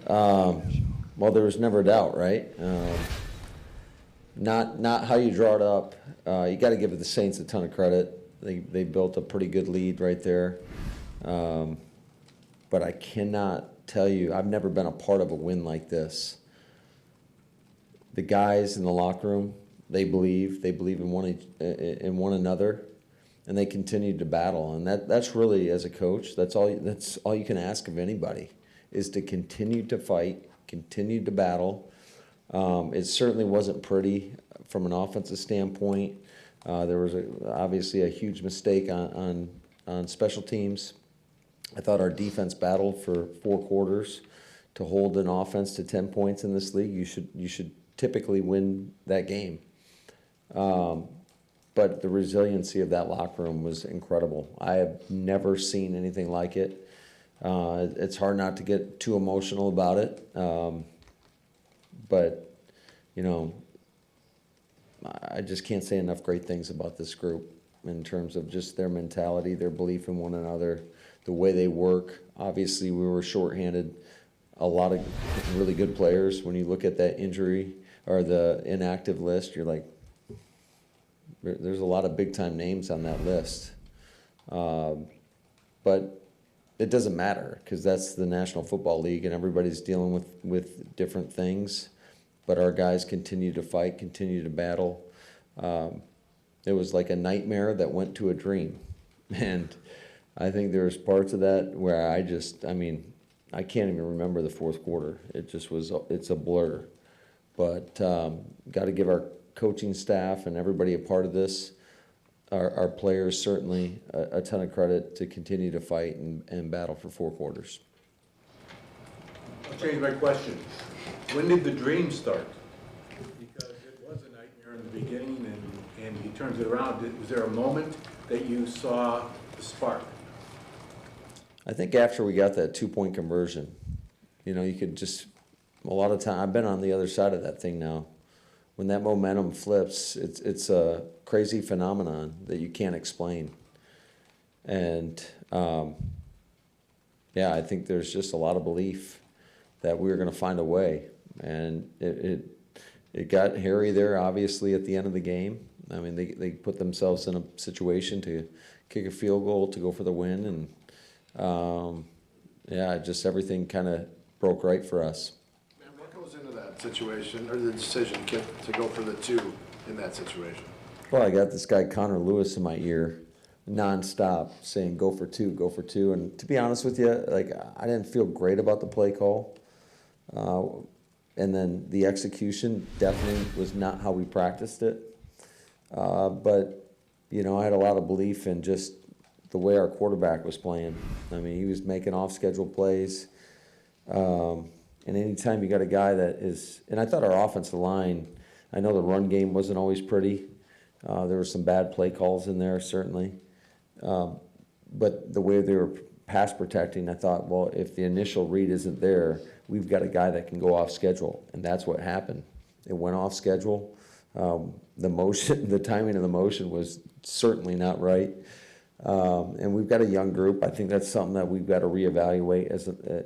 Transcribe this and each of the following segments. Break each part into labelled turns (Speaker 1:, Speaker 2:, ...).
Speaker 1: Well, there was never a doubt, right? Not how you draw it up. You got to give the Saints a ton of credit. They built a pretty good lead right there. But I cannot tell you, I've never been a part of a win like this. The guys in the locker room, they believe in one another, and they continue to battle. And that's really, as a coach, that's all you can ask of anybody, is to continue to fight, continue to battle. It certainly wasn't pretty from an offensive standpoint. There was obviously a huge mistake on special teams. I thought our defense battled for 4 quarters to hold an offense to 10 points in this league. You should typically win that game. But the resiliency of that locker room was incredible. I have never seen anything like it. It's hard not to get too emotional about it. But, I just can't say enough great things about this group in terms of just their mentality, their belief in one another, the way they work. Obviously, we were shorthanded. A lot of really good players. When you look at that injury or the inactive list, you're like, there's a lot of big-time names on that list. But it doesn't matter, because that's the National Football League, and everybody's dealing with different things. But our guys continue to fight, continue to battle. It was like a nightmare that went to a dream. And I think there's parts of that where I can't even remember the fourth quarter. It's a blur. But got to give our coaching staff and everybody a part of this, our players certainly, a ton of credit to continue to fight and battle for 4 quarters.
Speaker 2: I'll change my question. When did the dream start? Because it was a nightmare in the beginning, and he turns it around. Was there a moment that you saw the spark?
Speaker 1: I think after we got that 2-point conversion, you could just, a lot of time, I've been on the other side of that thing now. When that momentum flips, it's a crazy phenomenon that you can't explain. And, I think there's just a lot of belief that we were going to find a way. And it got hairy there, obviously, at the end of the game. I mean, they put themselves in a situation to kick a field goal to go for the win. And, just everything kind of broke right for us.
Speaker 3: What goes into that situation, or the decision to go for the 2 in that situation?
Speaker 1: Well, I got this guy Connor Lewis in my ear nonstop saying, go for 2, go for 2. And to be honest with you, I didn't feel great about the play call. And then the execution definitely was not how we practiced it. But, I had a lot of belief in just the way our quarterback was playing. I mean, he was making off-schedule plays. And anytime you got a guy that is, and I thought our offensive line, I know the run game wasn't always pretty. There were some bad play calls in there, certainly. But the way they were pass protecting, I thought, well, if the initial read isn't there, we've got a guy that can go off schedule. And that's what happened. It went off schedule. The timing of the motion was certainly not right. And we've got a young group. I think that's something that we've got to reevaluate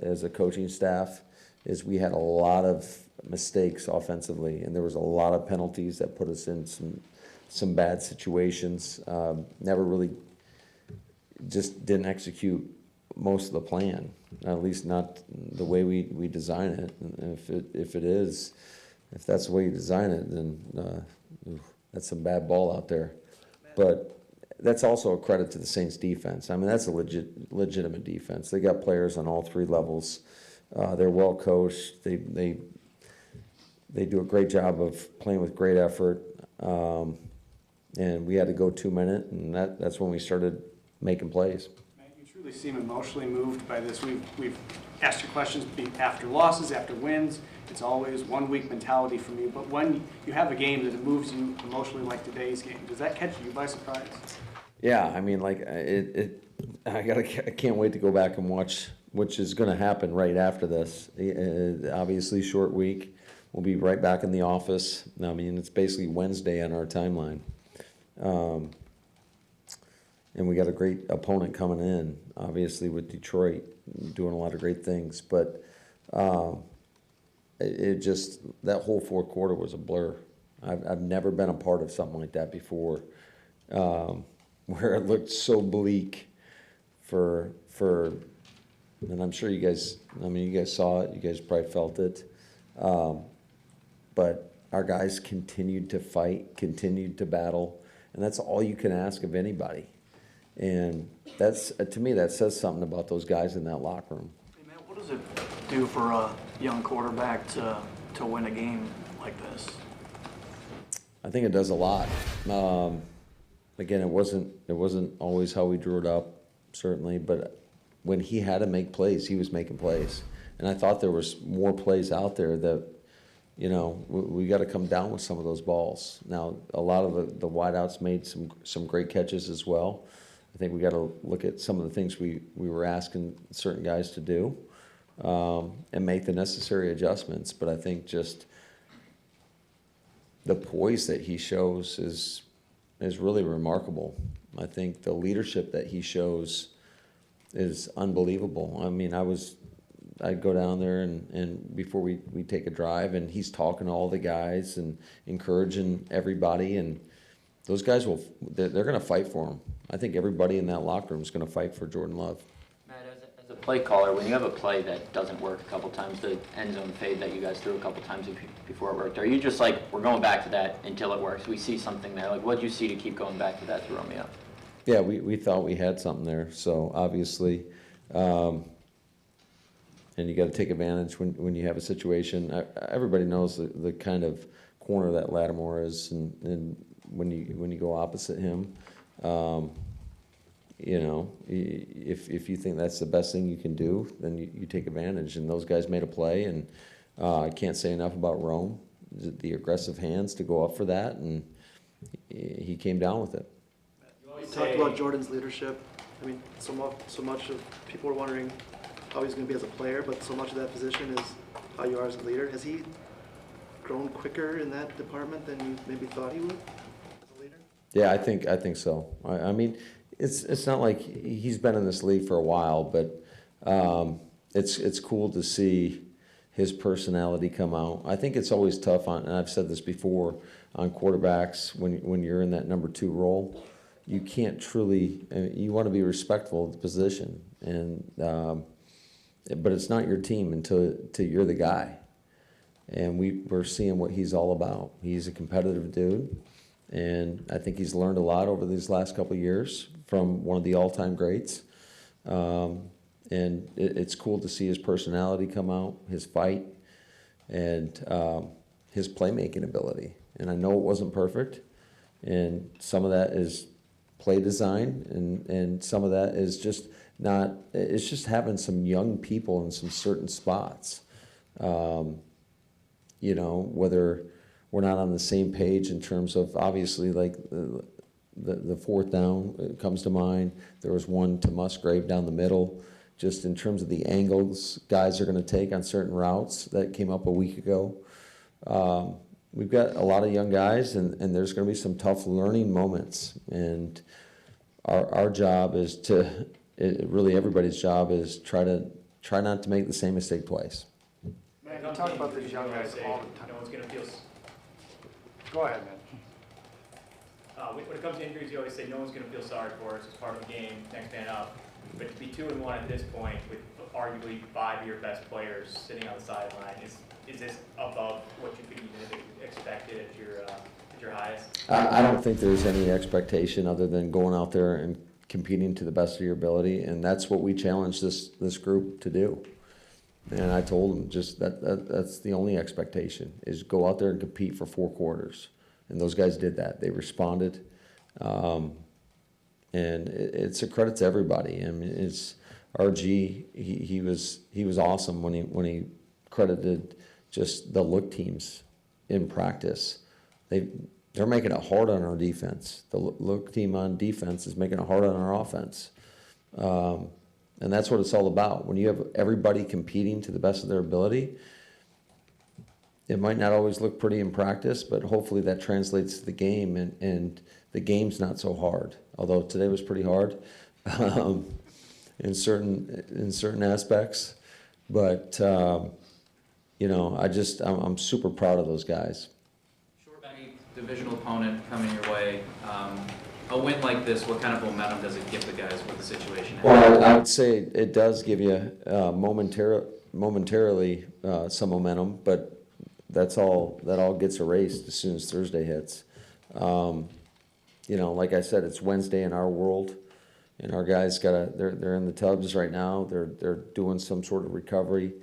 Speaker 1: as a coaching staff, is we had a lot of mistakes offensively, and there was a lot of penalties that put us in some bad situations. Never really just didn't execute most of the plan, at least not the way we design it. And if that's the way you design it, then that's some bad ball out there. But that's also a credit to the Saints defense. I mean, that's a legitimate defense. They got players on all 3 levels. They're well coached. They do a great job of playing with great effort. And we had to go 2-minute, and that's when we started making plays.
Speaker 4: Matt, you truly seem emotionally moved by this. We've asked you questions after losses, after wins. It's always 1-week mentality from you. But when you have a game that moves you emotionally, like today's game, does that catch you by surprise?
Speaker 1: Yeah, I mean, I can't wait to go back and watch, which is going to happen right after this. Obviously, short week. We'll be right back in the office. I mean, it's basically Wednesday on our timeline. And we got a great opponent coming in, obviously, with Detroit, doing a lot of great things. But it just, that whole fourth quarter was a blur. I've never been a part of something like that before, where it looked so bleak for, and I'm sure you guys, I mean, you guys saw it, you guys probably felt it. But our guys continued to fight, continued to battle, and that's all you can ask of anybody. And that's, to me, that says something about those guys in that locker room.
Speaker 5: Hey, Matt, what does it do for a young quarterback to win a game like this?
Speaker 1: I think it does a lot. Again, it wasn't always how we drew it up, certainly, but when he had to make plays, he was making plays. And I thought there was more plays out there that, you know, we got to come down with some of those balls. Now, a lot of the wideouts made some great catches as well. I think we got to look at some of the things we were asking certain guys to do, and make the necessary adjustments. But I think just the poise that he shows is really remarkable. I think the leadership that he shows is unbelievable. I mean, I'd go down there and before we take a drive, and he's talking to all the guys and encouraging everybody, and those guys they're going to fight for him. I think everybody in that locker room is going to fight for Jordan Love.
Speaker 6: Matt, as a play caller, when you have a play that doesn't work a couple times, the end zone fade that you guys threw a couple times before it worked, are you just like, we're going back to that until it works? We see something there. Like, what did you see to keep going back to that to Romeo?
Speaker 1: Yeah, we thought we had something there. So obviously, and you got to take advantage when you have a situation. Everybody knows the kind of corner that Lattimore is, and when you go opposite him, you know, if you think that's the best thing you can do, then you take advantage. And those guys made a play, and I can't say enough about Rome, the aggressive hands to go up for that, and he came down with it.
Speaker 7: You talked about Jordan's leadership. I mean, so much of people are wondering how he's going to be as a player, but so much of that position is how you are as a leader. Has he grown quicker in that department than you maybe thought he would as a leader?
Speaker 1: Yeah, I think so. I mean, it's not like he's been in this league for a while, but it's cool to see his personality come out. I think it's always tough on, and I've said this before, on quarterbacks when you're in that number 2 role. You can't truly, you want to be respectful of the position, and but it's not your team until you're the guy. And we're seeing what he's all about. He's a competitive dude, and I think he's learned a lot over these last couple of years from one of the all-time greats. And it's cool to see his personality come out, his fight, and his playmaking ability. And I know it wasn't perfect, and some of that is play design, and some of that is just not, it's just having some young people in some certain spots. You know, whether we're not on the same page in terms of, obviously, like the fourth down comes to mind. There was one to Musgrave down the middle, just in terms of the angles guys are going to take on certain routes that came up a week ago. We've got a lot of young guys, and there's going to be some tough learning moments. And our job is really everybody's job is try not to make the same mistake twice.
Speaker 4: Man, you talk about these young guys all the time.
Speaker 8: No one's going to feel.
Speaker 4: Go ahead, man.
Speaker 8: When it comes to injuries, you always say no one's going to feel sorry for us. It's part of the game. Next man up. But to be 2-1 at this point, with arguably 5 of your best players sitting on the sideline, is this above what you could even expected at your highest?
Speaker 1: I don't think there's any expectation other than going out there and competing to the best of your ability, and that's what we challenged this group to do. And I told them just that's the only expectation, is go out there and compete for 4 quarters. And those guys did that. They responded. And it's a credit to everybody. I mean, it's RG. He was awesome when he credited just the look teams in practice. They're making it hard on our defense. The look team on defense is making it hard on our offense. And that's what it's all about. When you have everybody competing to the best of their ability, it might not always look pretty in practice, but hopefully that translates to the game, and the game's not so hard. Although today was pretty hard in certain aspects, but I'm super proud of those guys.
Speaker 9: Short week, divisional opponent coming your way. A win like this, what kind of momentum does it give the guys with the situation?
Speaker 1: Well, I would say it does give you momentarily some momentum, but that all gets erased as soon as Thursday hits. Like I said, it's Wednesday in our world, and our guys they're in the tubs right now. They're doing some sort of recovery.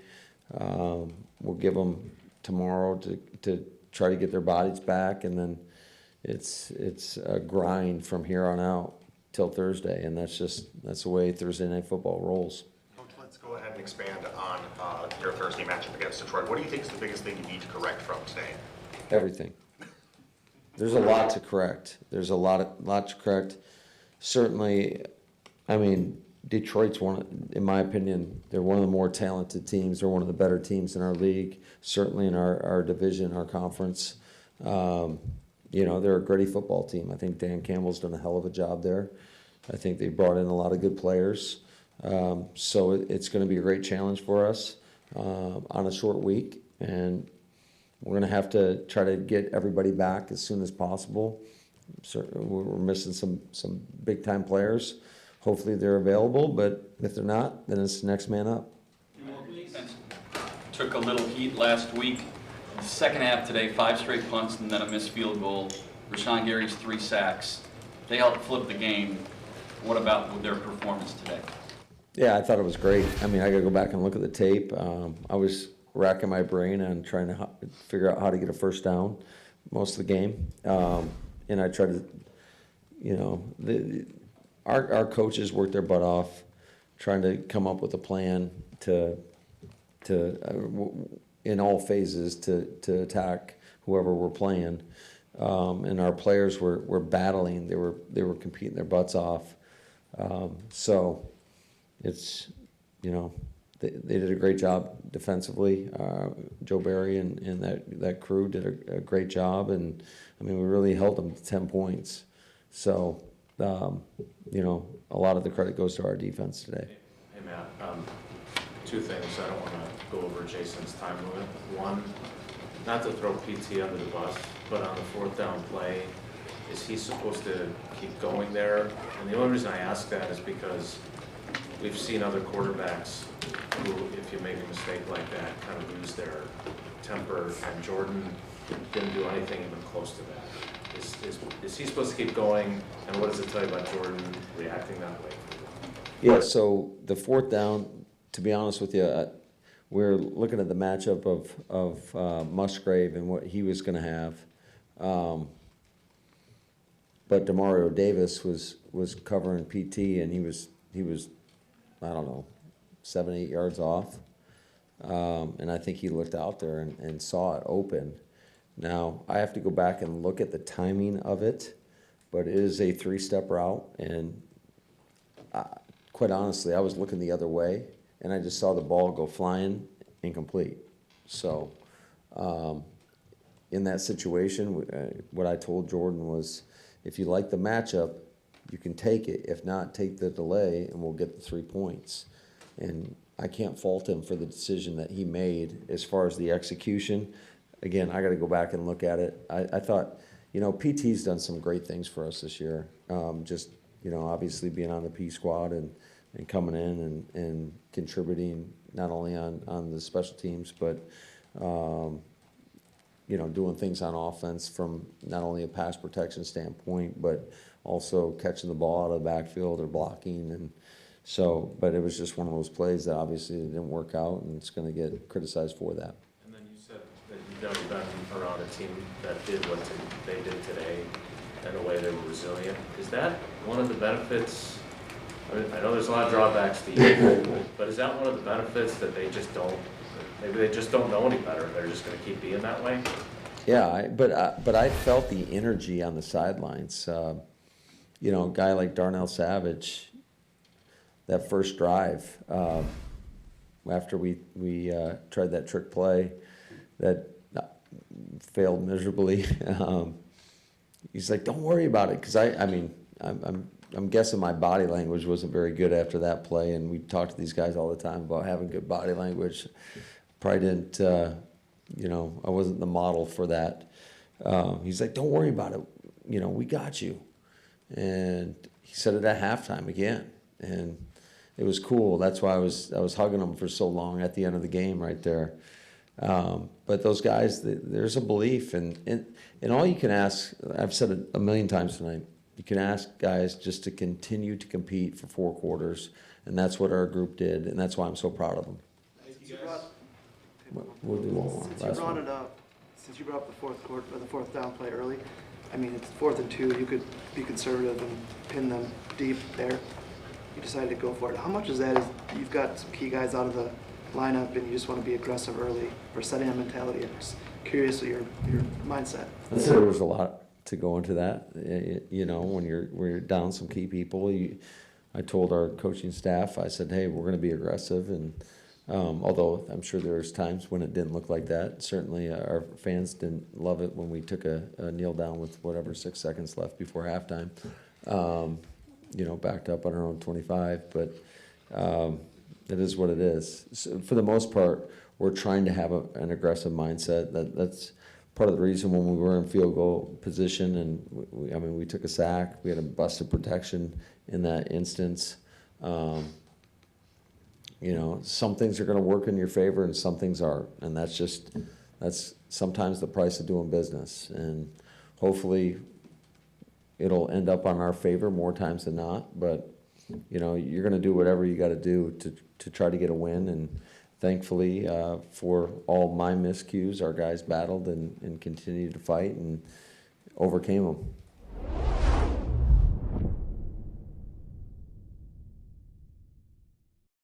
Speaker 1: We'll give them tomorrow to try to get their bodies back, and then it's a grind from here on out till Thursday, and that's the way Thursday Night Football rolls.
Speaker 10: Coach, let's go ahead and expand on your Thursday matchup against Detroit. What do you think is the biggest thing you need to correct from today?
Speaker 1: Everything. There's a lot to correct. There's a lot to correct. Certainly, Detroit's in my opinion, they're one of the more talented teams. They're one of the better teams in our league, certainly in our division, our conference. They're a gritty football team. I think Dan Campbell's done a hell of a job there. I think they brought in a lot of good players. So it's going to be a great challenge for us on a short week, and we're going to have to try to get everybody back as soon as possible. We're missing some big-time players. Hopefully they're available, but if they're not, then it's the next man up.
Speaker 11: Took a little heat last week. Second half today, 5 straight punts and then a missed field goal. Rashawn Gary's 3 sacks. They helped flip the game. What about their performance today?
Speaker 1: Yeah, I thought it was great. I got to go back and look at the tape. I was racking my brain on trying to figure out how to get a first down most of the game. And I tried to, our coaches worked their butt off trying to come up with a plan to in all phases to attack whoever we're playing. And our players were battling. They were competing their butts off. So it's, they did a great job defensively. Joe Barry and that crew did a great job, and we really held them to 10 points. So, a lot of the credit goes to our defense today.
Speaker 12: Hey Matt, 2 things. I don't want to go over Jason's time limit. One, not to throw PT under the bus, but on the 4th down play, is he supposed to keep going there? And the only reason I ask that is because we've seen other quarterbacks who, if you make a mistake like that, kind of lose their temper, and Jordan didn't do anything even close to that. Is he supposed to keep going, and what does it tell you about Jordan reacting that way?
Speaker 1: Yeah, so the 4th down, to be honest with you, we're looking at the matchup of Musgrave and what he was going to have. But Demario Davis was covering PT, and he was I don't know, 7-8 yards off. And I think he looked out there and saw it open. Now, I have to go back and look at the timing of it, but it is a 3-step route, and quite honestly, I was looking the other way, and I just saw the ball go flying incomplete. So in that situation, what I told Jordan was, if you like the matchup, you can take it. If not, take the delay, and we'll get the 3 points. And I can't fault him for the decision that he made as far as the execution. Again, I got to go back and look at it. I thought, PT's done some great things for us this year. Obviously being on the P squad and coming in and contributing not only on the special teams, but doing things on offense from not only a pass protection standpoint, but also catching the ball out of the backfield or blocking. And so, but it was just one of those plays that obviously didn't work out, and it's going to get criticized for that.
Speaker 12: And then you said that you've never been around a team that did what they did today, and the way they were resilient. Is that one of the benefits? I know there's a lot of drawbacks to you, but is that one of the benefits that they just don't, maybe they just don't know any better, they're just going to keep being that way?
Speaker 1: Yeah, but I felt the energy on the sidelines. A guy like Darnell Savage, that first drive, after we tried that trick play that failed miserably, he's like, "Don't worry about it," because I'm guessing my body language wasn't very good after that play, and we talk to these guys all the time about having good body language. probably didn't, I wasn't the model for that. He's like, don't worry about it. We got you. And he said it at halftime again. And it was cool. That's why I was hugging him for so long at the end of the game right there. But those guys, there's a belief, and all you can ask, I've said it a million times tonight, you can ask guys just to continue to compete for 4 quarters, and that's what our group did, and that's why I'm so proud of them. We'll do one more.
Speaker 7: Since you brought up the fourth quarter, or the fourth down play early, I mean, it's 4th and 2, you could be conservative and pin them deep there. You decided to go for it. How much is that? You've got some key guys out of the lineup and you just want to be aggressive early or setting a mentality. I'm just curious of your mindset.
Speaker 1: I'd say there's a lot to go into that. When you're down some key people, I told our coaching staff, I said, hey, we're going to be aggressive. And although I'm sure there's times when it didn't look like that, certainly our fans didn't love it when we took a kneel down with whatever 6 seconds left before halftime. Backed up on our own 25, but it is what it is. So for the most part, we're trying to have an aggressive mindset. That's part of the reason when we were in field goal position, and we took a sack, we had a busted protection in that instance. Some things are going to work in your favor and some things aren't, and that's sometimes the price of doing business. And hopefully, it'll end up on our favor more times than not. But you're going to do whatever you got to do to try to get a win. And thankfully, for all my miscues, our guys battled and continued to fight and overcame them.